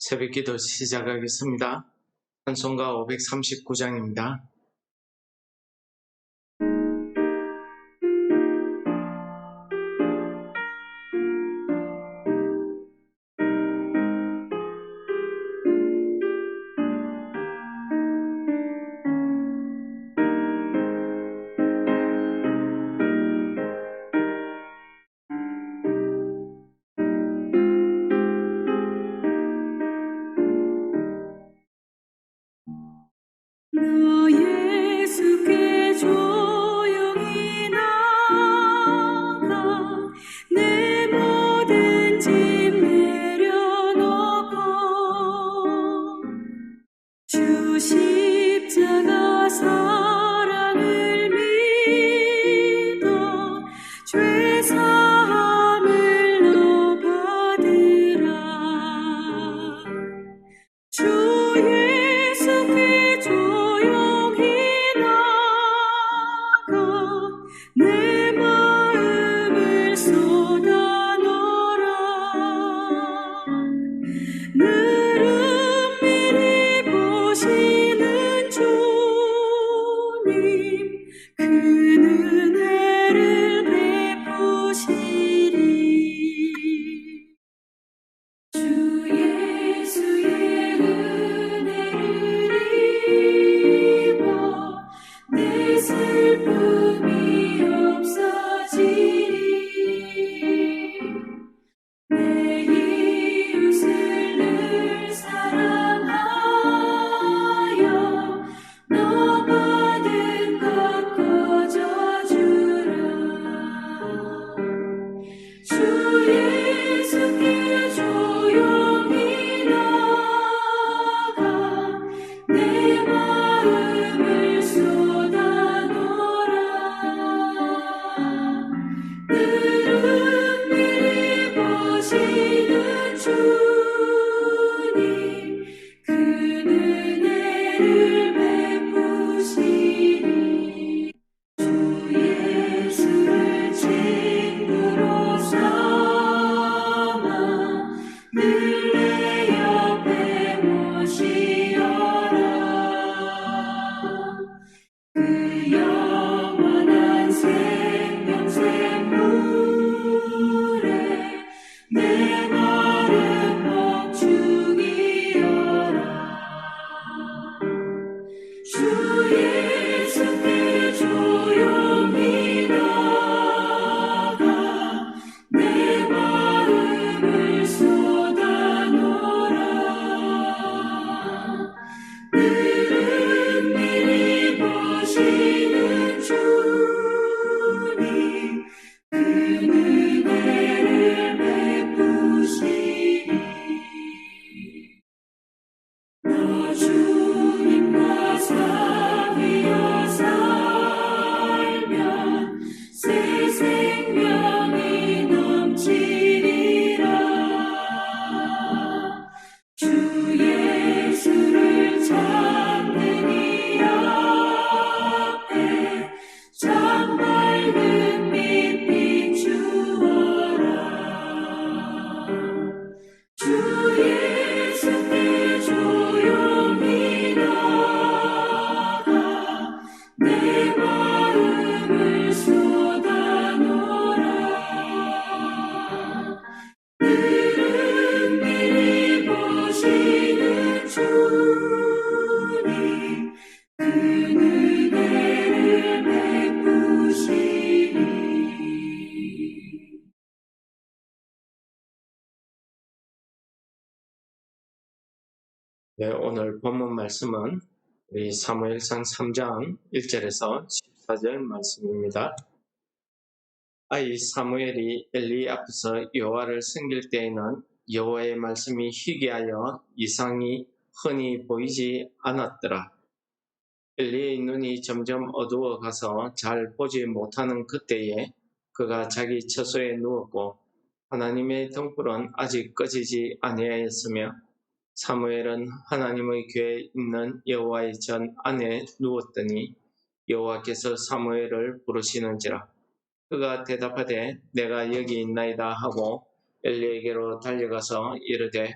새벽기도 시작하겠습니다. 찬송가 539장입니다. 예수께 조용히 나가 내 모든 짐 내려놓고 주 십자가 사랑을 믿어 죄 사함을 너 받으라. 주 예수께 조용히 나가 내 마음을 쏟아놓으라. 늘 은밀히 보시는 주님, 그 은혜를 베푸시리. 주 예수의 은혜를 입어 내 슬픔이 없어지리. 내 이웃을 늘 사랑하여 너 받은 것 거저주라. 주 예수께 조용히 나가 내 마음을 쏟아놓으라. 늘 은밀히 보시는 주님, 그 은혜를 베푸시리. 주 예수를 친구로 삼아 늘 내 옆에 모시어라. 그 영원한 생명샘 물에 내 마른 목 죽이어라. 주 예수께 조용히 나가 내 마음을 쏟아놓으라. 늘 은밀히 보시는 주님, 그 은혜를 베푸시리. 너 주님과 사귀어 살면 새 생명이 넘치리라. 주 예수를 찾는 이 앞에 참 밝은 빛 비추어라. 주 예수께 조용히 나가 내 마음을 쏟아놓으라. 늘 은밀히 보시는 주님, 그 은혜를 베푸시리. 네, 오늘 본문 말씀은 우리 사무엘상 3장 1절에서 14절 말씀입니다. 아이 사무엘이 엘리 앞에서 여호와를 섬길 때에는 여호와의 말씀이 희귀하여 이상이 흔히 보이지 않았더라. 엘리의 눈이 점점 어두워가서 잘 보지 못하는 그때에 그가 자기 처소에 누웠고 하나님의 등불은 아직 꺼지지 아니하였으며 사무엘은 하나님의 궤에 있는 여호와의 전 안에 누웠더니 여호와께서 사무엘을 부르시는지라. 그가 대답하되 내가 여기 있나이다 하고 엘리에게로 달려가서 이르되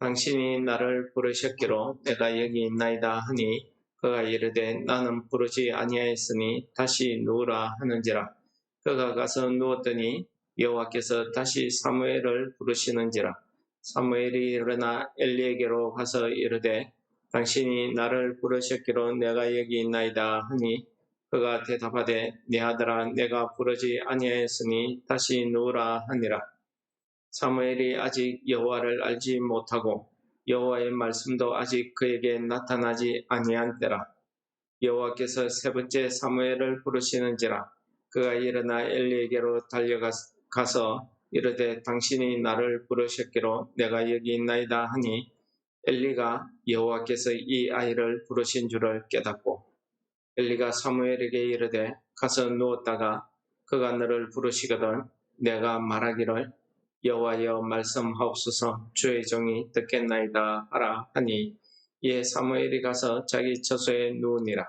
당신이 나를 부르셨기로 내가 여기 있나이다 하니 그가 이르되 나는 부르지 아니하였으니 다시 누우라 하는지라. 그가 가서 누웠더니 여호와께서 다시 사무엘을 부르시는지라. 사무엘이 일어나 엘리에게로 가서 이르되 당신이 나를 부르셨기로 내가 여기 있나이다 하니 그가 대답하되 네 아들아 내가 부르지 아니하였으니 다시 누우라 하니라. 사무엘이 아직 여호와를 알지 못하고 여호와의 말씀도 아직 그에게 나타나지 아니한 때라. 여호와께서 세 번째 사무엘을 부르시는지라. 그가 일어나 엘리에게로 달려가서 이르되 당신이 나를 부르셨기로 내가 여기 있나이다 하니 엘리가 여호와께서 이 아이를 부르신 줄을 깨닫고 엘리가 사무엘에게 이르되 가서 누웠다가 그가 너를 부르시거든 내가 말하기를 여호와여 말씀하옵소서 주의 종이 듣겠나이다 하라 하니 이에 사무엘이 가서 자기 처소에 누우니라.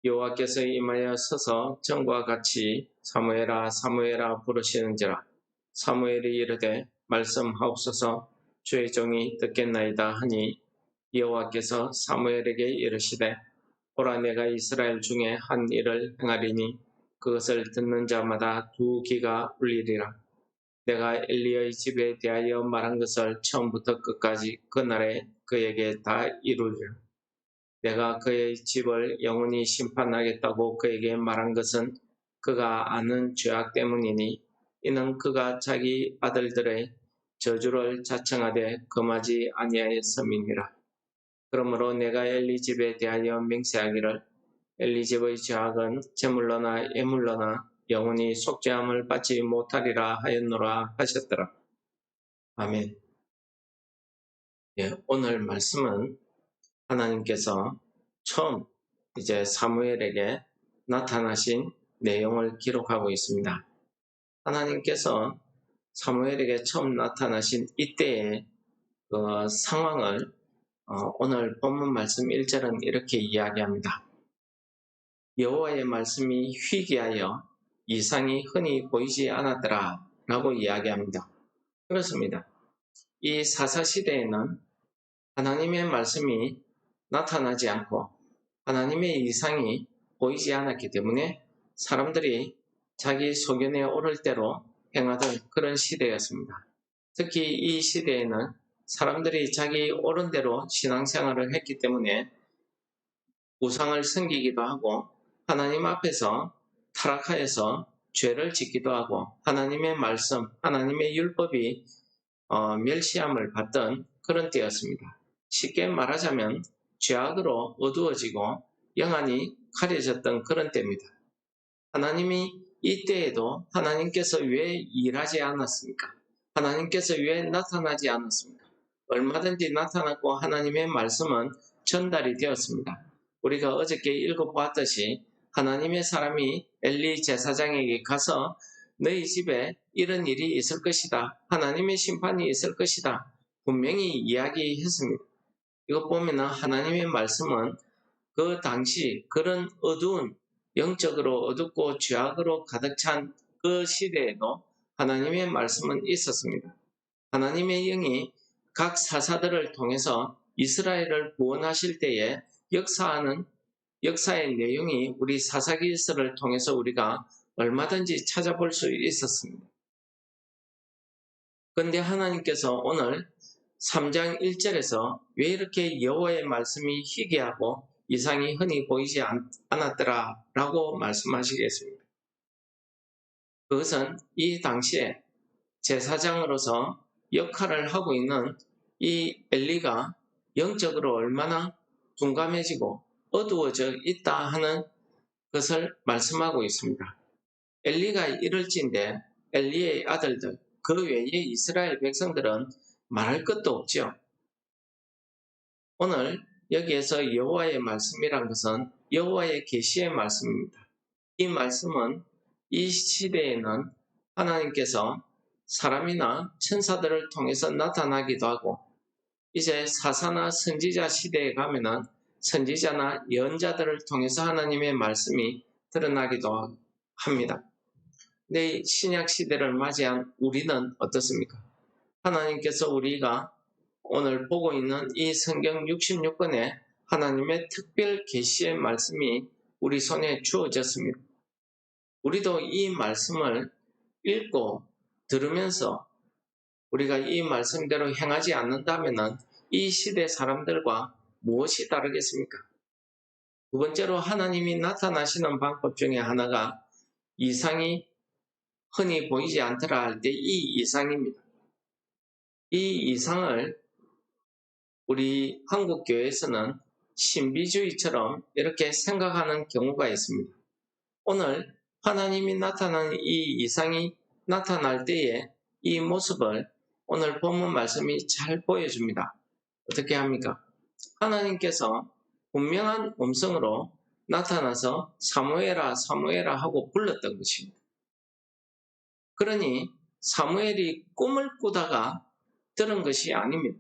여호와께서 임하여 서서 전과 같이 사무엘아 사무엘아 부르시는지라. 사무엘이 이르되 말씀하옵소서 주의 종이 듣겠나이다 하니 여호와께서 사무엘에게 이르시되 보라 내가 이스라엘 중에 한 일을 행하리니 그것을 듣는 자마다 두 귀가 울리리라. 내가 엘리의 집에 대하여 말한 것을 처음부터 끝까지 그날에 그에게 다 이루리라. 내가 그의 집을 영원히 심판하겠다고 그에게 말한 것은 그가 아는 죄악 때문이니 이는 그가 자기 아들들의 저주를 자청하되 금하지 아니하였음이니라. 그러므로 내가 엘리 집에 대하여 맹세하기를 엘리 집의 죄악은 제물로나 예물로나 영원히 속죄함을 받지 못하리라 하였노라 하셨더라. 아멘. 오늘 말씀은 하나님께서 처음 이제 사무엘에게 나타나신 내용을 기록하고 있습니다. 하나님께서 사무엘에게 처음 나타나신 이때의 그 상황을 오늘 본문 말씀 1절은 이렇게 이야기합니다. 여호와의 말씀이 희귀하여 이상이 흔히 보이지 않았더라 라고 이야기합니다. 그렇습니다. 이 사사시대에는 하나님의 말씀이 나타나지 않고 하나님의 이상이 보이지 않았기 때문에 사람들이 자기 소견에 오를 대로 행하던 그런 시대였습니다. 특히 이 시대에는 사람들이 자기 옳은 대로 신앙생활을 했기 때문에 우상을 섬기기도 하고 하나님 앞에서 타락하여서 죄를 짓기도 하고 하나님의 말씀, 하나님의 율법이 멸시함을 받던 그런 때였습니다. 쉽게 말하자면 죄악으로 어두워지고 영안이 가려졌던 그런 때입니다. 하나님이 이때에도 하나님께서 왜 일하지 않았습니까? 하나님께서 왜 나타나지 않았습니까? 얼마든지 나타났고 하나님의 말씀은 전달이 되었습니다. 우리가 어저께 읽어보았듯이 하나님의 사람이 엘리 제사장에게 가서 너희 집에 이런 일이 있을 것이다. 하나님의 심판이 있을 것이다. 분명히 이야기했습니다. 이것 보면 하나님의 말씀은 그 당시 그런 어두운 영적으로 어둡고 죄악으로 가득 찬 그 시대에도 하나님의 말씀은 있었습니다. 하나님의 영이 각 사사들을 통해서 이스라엘을 구원하실 때에 역사의 내용이 우리 사사기서를 통해서 우리가 얼마든지 찾아볼 수 있었습니다. 그런데 하나님께서 오늘 3장 1절에서 왜 이렇게 여호와의 말씀이 희귀하고 이상이 흔히 보이지 않았더라 라고 말씀하시겠습니다. 그것은 이 당시에 제사장으로서 역할을 하고 있는 이 엘리가 영적으로 얼마나 둔감해지고 어두워져 있다 하는 것을 말씀하고 있습니다. 엘리가 이럴진데 엘리의 아들들, 그 외에 이스라엘 백성들은 말할 것도 없죠. 오늘 여기에서 여호와의 말씀이란 것은 여호와의 계시의 말씀입니다. 이 말씀은 이 시대에는 하나님께서 사람이나 천사들을 통해서 나타나기도 하고 이제 사사나 선지자 시대에 가면은 선지자나 예언자들을 통해서 하나님의 말씀이 드러나기도 합니다. 근데 신약 시대를 맞이한 우리는 어떻습니까? 하나님께서 우리가 오늘 보고 있는 이 성경 66권의 하나님의 특별 계시의 말씀이 우리 손에 주어졌습니다. 우리도 이 말씀을 읽고 들으면서 우리가 이 말씀대로 행하지 않는다면 이 시대 사람들과 무엇이 다르겠습니까? 두 번째로 하나님이 나타나시는 방법 중에 하나가 이상이 흔히 보이지 않더라 할 때 이 이상입니다. 이 이상을 우리 한국교회에서는 신비주의처럼 이렇게 생각하는 경우가 있습니다. 오늘 하나님이 나타나는 이 이상이 나타날 때의 이 모습을 오늘 본문 말씀이 잘 보여줍니다. 어떻게 합니까? 하나님께서 분명한 음성으로 나타나서 사무엘아 사무엘아 하고 불렀던 것입니다. 그러니 사무엘이 꿈을 꾸다가 들은 것이 아닙니다.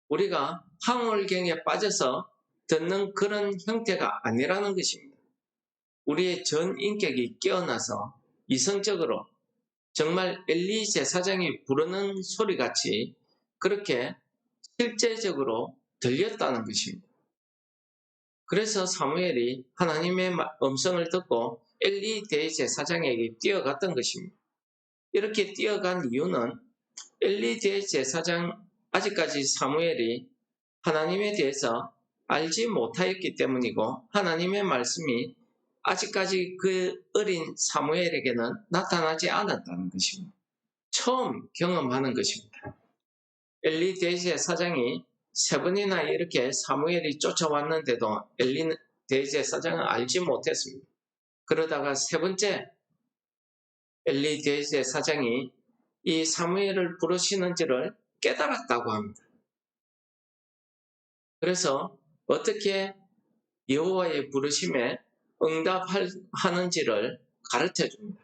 우리가 황홀경에 빠져서 듣는 그런 형태가 아니라는 것입니다. 우리의 전 인격이 깨어나서 이성적으로 정말 엘리 제사장이 부르는 소리같이 그렇게 실제적으로 들렸다는 것입니다. 그래서 사무엘이 하나님의 음성을 듣고 엘리 대제사장에게 뛰어갔던 것입니다. 이렇게 뛰어간 이유는 엘리 대제사장 아직까지 사무엘이 하나님에 대해서 알지 못하였기 때문이고 하나님의 말씀이 아직까지 그 어린 사무엘에게는 나타나지 않았다는 것입니다. 처음 경험하는 것입니다. 엘리 대제사장이 세 번이나 이렇게 사무엘이 쫓아왔는데도 엘리 대제사장은 알지 못했습니다. 그러다가 세 번째 엘리 대제사장이 이 사무엘을 부르시는지를 깨달았다고 합니다. 그래서 어떻게 여호와의 부르심에 응답하는지를 가르쳐 줍니다.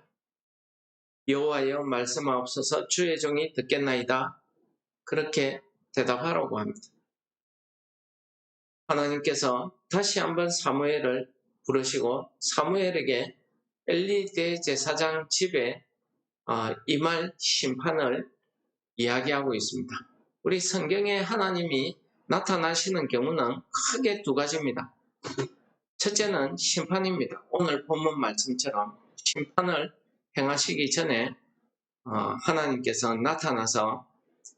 여호와여 말씀하옵소서 주의 종이 듣겠나이다. 그렇게 대답하라고 합니다. 하나님께서 다시 한번 사무엘을 부르시고 사무엘에게 엘리 대제사장 집에 임할 심판을 이야기하고 있습니다. 우리 성경에 하나님이 나타나시는 경우는 크게 두 가지입니다. 첫째는 심판입니다. 오늘 본문 말씀처럼 심판을 행하시기 전에 하나님께서 나타나서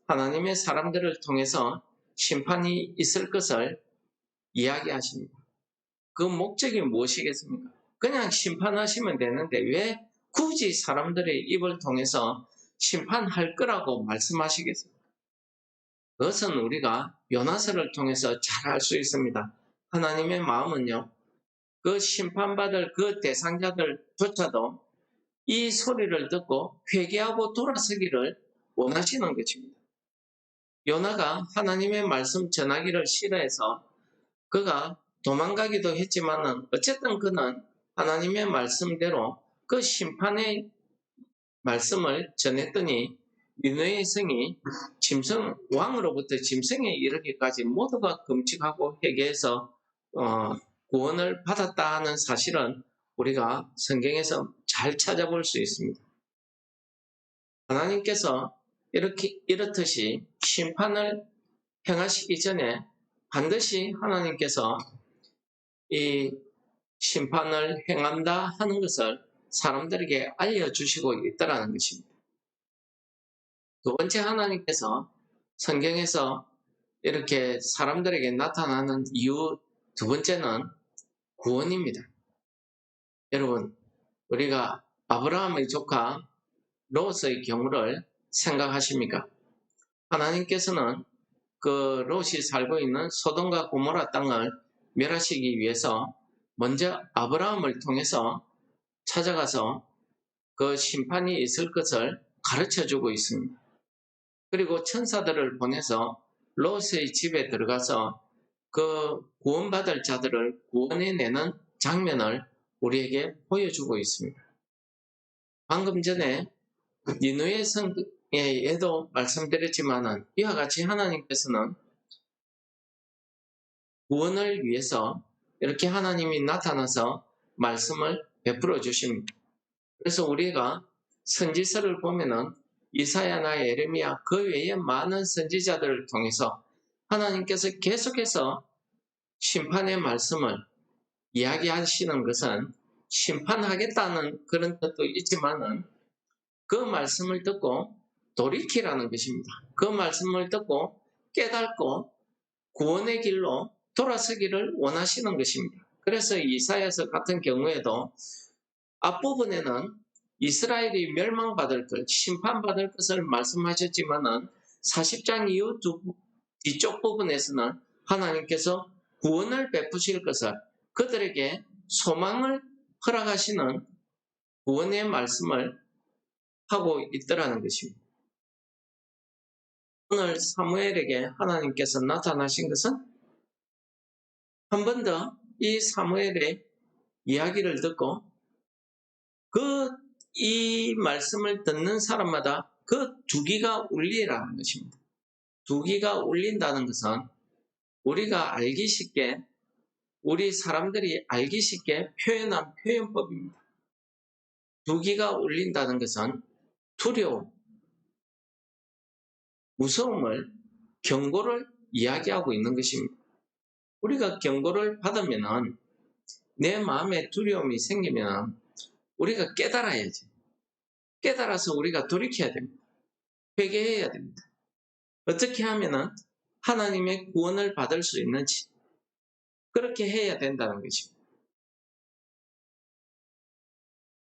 하나님의 사람들을 통해서 심판이 있을 것을 이야기하십니다. 그 목적이 무엇이겠습니까? 그냥 심판하시면 되는데 왜 굳이 사람들의 입을 통해서 심판할 거라고 말씀하시겠습니까? 그것은 우리가 요나서를 통해서 잘 알 수 있습니다. 하나님의 마음은요, 그 심판받을 그 대상자들조차도 이 소리를 듣고 회개하고 돌아서기를 원하시는 것입니다. 요나가 하나님의 말씀 전하기를 싫어해서 그가 도망가기도 했지만은 어쨌든 그는 하나님의 말씀대로 그 심판의 말씀을 전했더니 니느웨의 성이 왕으로부터 짐승에 이르기까지 모두가 금식하고 회개해서 구원을 받았다는 사실은 우리가 성경에서 잘 찾아볼 수 있습니다. 하나님께서 이렇듯이 심판을 행하시기 전에 반드시 하나님께서 이 심판을 행한다 하는 것을 사람들에게 알려주시고 있다는 것입니다. 두 번째, 하나님께서 성경에서 이렇게 사람들에게 나타나는 이유 두 번째는 구원입니다. 여러분, 우리가 아브라함의 조카 롯의 경우를 생각하십니까? 하나님께서는 그 롯이 살고 있는 소돔과 고모라 땅을 멸하시기 위해서 먼저 아브라함을 통해서 찾아가서 그 심판이 있을 것을 가르쳐주고 있습니다. 그리고 천사들을 보내서 롯의 집에 들어가서 그 구원받을 자들을 구원해내는 장면을 우리에게 보여주고 있습니다. 방금 전에 니느웨 성에도 말씀드렸지만은 이와 같이 하나님께서는 구원을 위해서 이렇게 하나님이 나타나서 말씀을 베풀어 주십니다. 그래서 우리가 선지서를 보면은 이사야나 예레미야 그 외에 많은 선지자들을 통해서 하나님께서 계속해서 심판의 말씀을 이야기하시는 것은 심판하겠다는 그런 뜻도 있지만은 그 말씀을 듣고 돌이키라는 것입니다. 그 말씀을 듣고 깨닫고 구원의 길로 돌아서기를 원하시는 것입니다. 그래서 이사야서 같은 경우에도 앞부분에는 이스라엘이 멸망받을 것, 심판받을 것을 말씀하셨지만은 40장 이후 뒤쪽 부분에서는 하나님께서 구원을 베푸실 것을 그들에게 소망을 허락하시는 구원의 말씀을 하고 있더라는 것입니다. 오늘 사무엘에게 하나님께서 나타나신 것은 한 번 더 이 사무엘의 이야기를 듣고 이 말씀을 듣는 사람마다 그 두기가 울리라는 것입니다. 두기가 울린다는 것은 우리가 알기 쉽게, 우리 사람들이 알기 쉽게 표현한 표현법입니다. 두기가 울린다는 것은 두려움, 무서움을, 경고를 이야기하고 있는 것입니다. 우리가 경고를 받으면은 내 마음에 두려움이 생기면 우리가 깨달아야지. 깨달아서 우리가 돌이켜야 됩니다. 회개해야 됩니다. 어떻게 하면은 하나님의 구원을 받을 수 있는지 그렇게 해야 된다는 것입니다.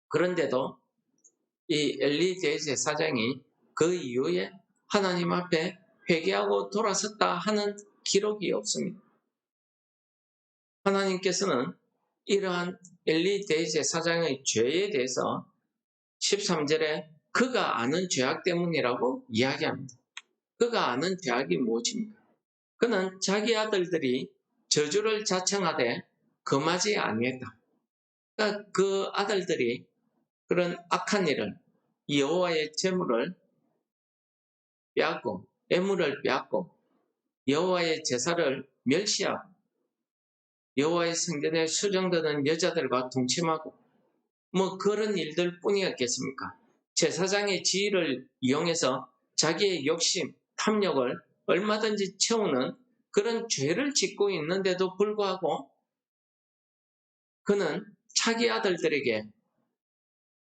그런데도 이 엘리 대제사장이 그 이후에 하나님 앞에 회개하고 돌아섰다 하는 기록이 없습니다. 하나님께서는 이러한 엘리 대제사장의 죄에 대해서 13절에 그가 아는 죄악 때문이라고 이야기합니다. 그가 아는 죄악이 무엇입니까? 그는 자기 아들들이 저주를 자청하되 금하지 아니했다. 그러니까 그 아들들이 그런 악한 일을 여호와의 제물을 빼앗고 애물을 빼앗고 여호와의 제사를 멸시하고 여호와의 성전에 수정되는 여자들과 동침하고 뭐 그런 일들 뿐이었겠습니까? 제사장의 지위를 이용해서 자기의 욕심, 탐욕을 얼마든지 채우는 그런 죄를 짓고 있는데도 불구하고 그는 자기 아들들에게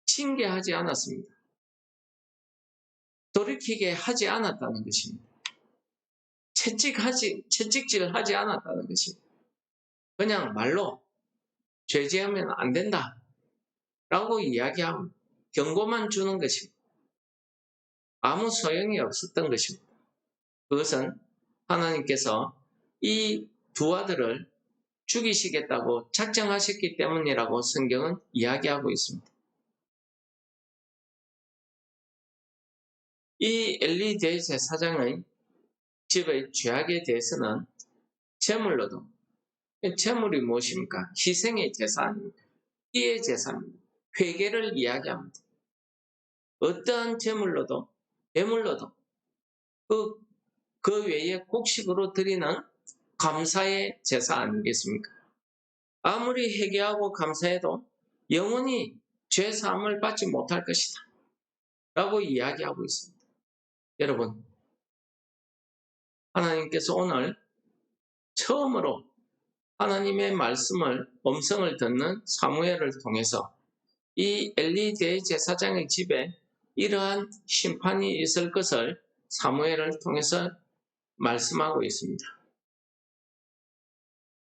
징계하지 않았습니다. 돌이키게 하지 않았다는 것입니다. 채찍질하지 않았다는 것입니다. 그냥 말로 죄지으면 안 된다 라고 이야기하면 경고만 주는 것입니다. 아무 소용이 없었던 것입니다. 그것은 하나님께서 이 두 아들을 죽이시겠다고 작정하셨기 때문이라고 성경은 이야기하고 있습니다. 이 엘리 대제사장의 집의 죄악에 대해서는 제물로도, 제물이 무엇입니까? 희생의 제사 아닙니까? 피의 제사입니다. 회개를 이야기합니다. 어떠한 제물로도, 예물로도 그 외에 곡식으로 드리는 감사의 제사 아니겠습니까? 아무리 회개하고 감사해도 영원히 죄사함을 받지 못할 것이다 라고 이야기하고 있습니다. 여러분, 하나님께서 오늘 처음으로 하나님의 말씀을, 음성을 듣는 사무엘을 통해서 이 엘리 대제사장의 집에 이러한 심판이 있을 것을 사무엘을 통해서 말씀하고 있습니다.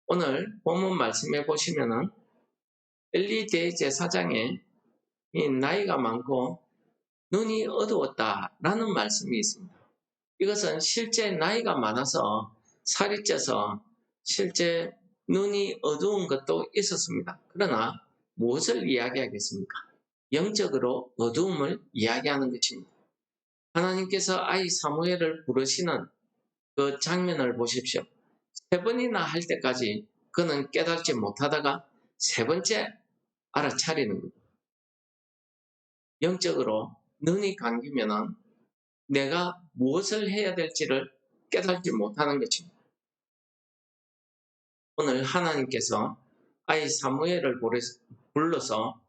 오늘 본문 말씀해 보시면은 엘리 대제사장의 이 나이가 많고 눈이 어두웠다라는 말씀이 있습니다. 이것은 실제 나이가 많아서 살이 쪄서 실제 눈이 어두운 것도 있었습니다. 그러나 무엇을 이야기하겠습니까? 영적으로 어두움을 이야기하는 것입니다. 하나님께서 아이 사무엘을 부르시는 그 장면을 보십시오. 3번이나 할 때까지 그는 깨닫지 못하다가 3번째 알아차리는 거죠. 영적으로 눈이 감기면은 내가 무엇을 해야 될지를 깨닫지 못하는 것입니다. 오늘 하나님께서 아이 사무엘을 불러서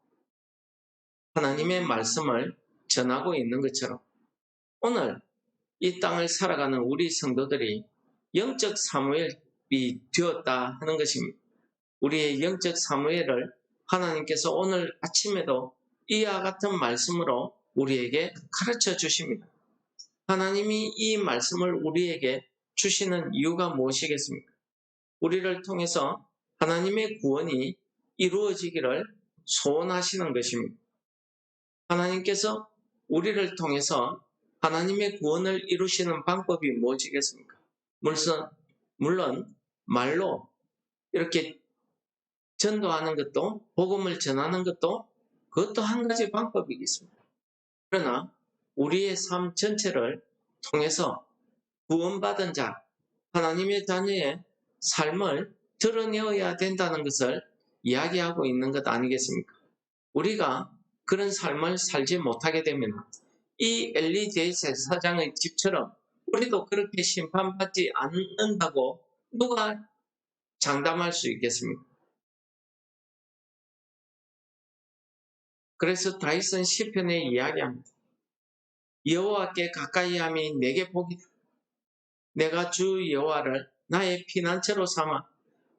하나님의 말씀을 전하고 있는 것처럼 오늘 이 땅을 살아가는 우리 성도들이 영적 사무엘이 되었다 하는 것입니다. 우리의 영적 사무엘을 하나님께서 오늘 아침에도 이와 같은 말씀으로 우리에게 가르쳐 주십니다. 하나님이 이 말씀을 우리에게 주시는 이유가 무엇이겠습니까? 우리를 통해서 하나님의 구원이 이루어지기를 소원하시는 것입니다. 하나님께서 우리를 통해서 하나님의 구원을 이루시는 방법이 무엇이겠습니까? 물론 말로 이렇게 전도하는 것도, 복음을 전하는 것도 그것도 한 가지 방법이겠습니다. 그러나 우리의 삶 전체를 통해서 구원받은 자, 하나님의 자녀의 삶을 드러내어야 된다는 것을 이야기하고 있는 것 아니겠습니까? 우리가 그런 삶을 살지 못하게 되면 이 엘리 대제사장의 집처럼 우리도 그렇게 심판받지 않는다고 누가 장담할 수 있겠습니까? 그래서 다윗은 시편에 이야기합니다. 여호와께 가까이함이 내게 복이다. 내가 주 여호와를 나의 피난처로 삼아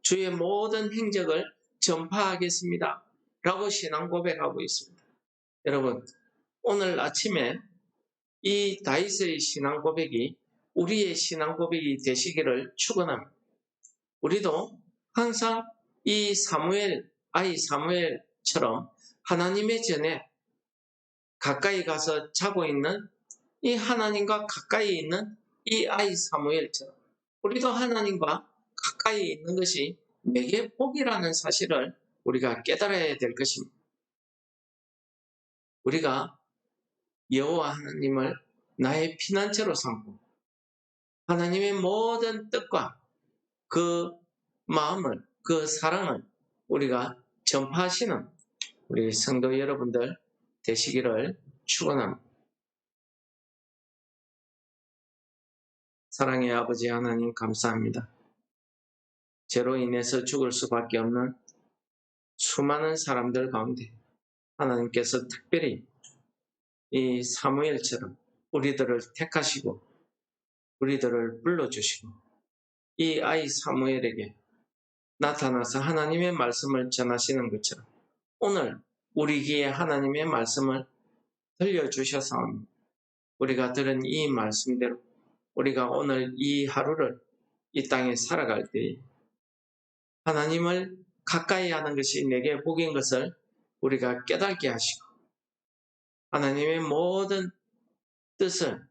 주의 모든 행적을 전파하겠습니다. 라고 신앙 고백하고 있습니다. 여러분, 오늘 아침에 이 다윗의 신앙 고백이 우리의 신앙 고백이 되시기를 축원합니다. 우리도 항상 이 아이 사무엘처럼 하나님의 전에 가까이 가서 자고 있는 이 하나님과 가까이 있는 이 아이 사무엘처럼 우리도 하나님과 가까이 있는 것이 내게 복이라는 사실을 우리가 깨달아야 될 것입니다. 우리가 여호와 하나님을 나의 피난처로 삼고 하나님의 모든 뜻과 그 마음을, 그 사랑을 우리가 전파하시는 우리 성도 여러분들 되시기를 축원합니다. 사랑의 아버지 하나님 감사합니다. 죄로 인해서 죽을 수밖에 없는 수많은 사람들 가운데 하나님께서 특별히 이 사무엘처럼 우리들을 택하시고 우리들을 불러주시고 이 아이 사무엘에게 나타나서 하나님의 말씀을 전하시는 것처럼 오늘 우리 귀에 하나님의 말씀을 들려주셔서 우리가 들은 이 말씀대로 우리가 오늘 이 하루를 이 땅에 살아갈 때 하나님을 가까이 하는 것이 내게 복인 것을 우리가 깨닫게 하시고 하나님의 모든 뜻을,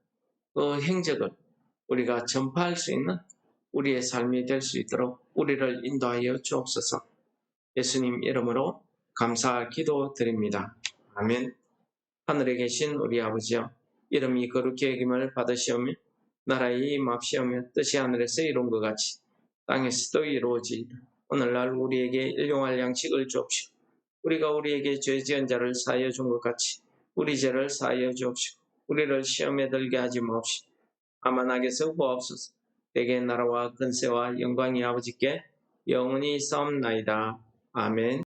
그 행적을 우리가 전파할 수 있는 우리의 삶이 될 수 있도록 우리를 인도하여 주옵소서. 예수님 이름으로 감사 기도 드립니다. 아멘. 하늘에 계신 우리 아버지여, 이름이 거룩히 여김을 받으시오며 나라의 임합시오며 뜻이 하늘에서 이룬 것 같이 땅에서도 이루어지이다. 오늘날 우리에게 일용할 양식을 주옵시고 우리가 우리에게 죄 지은 자를 사하여 준 것 같이 우리 죄를 사하여 주옵시고 우리를 시험에 들게 하지 마옵시고 다만 악에서 구하옵소서. 대개 나라와 근세와 영광이 아버지께 영원히 있사옵나이다. 아멘.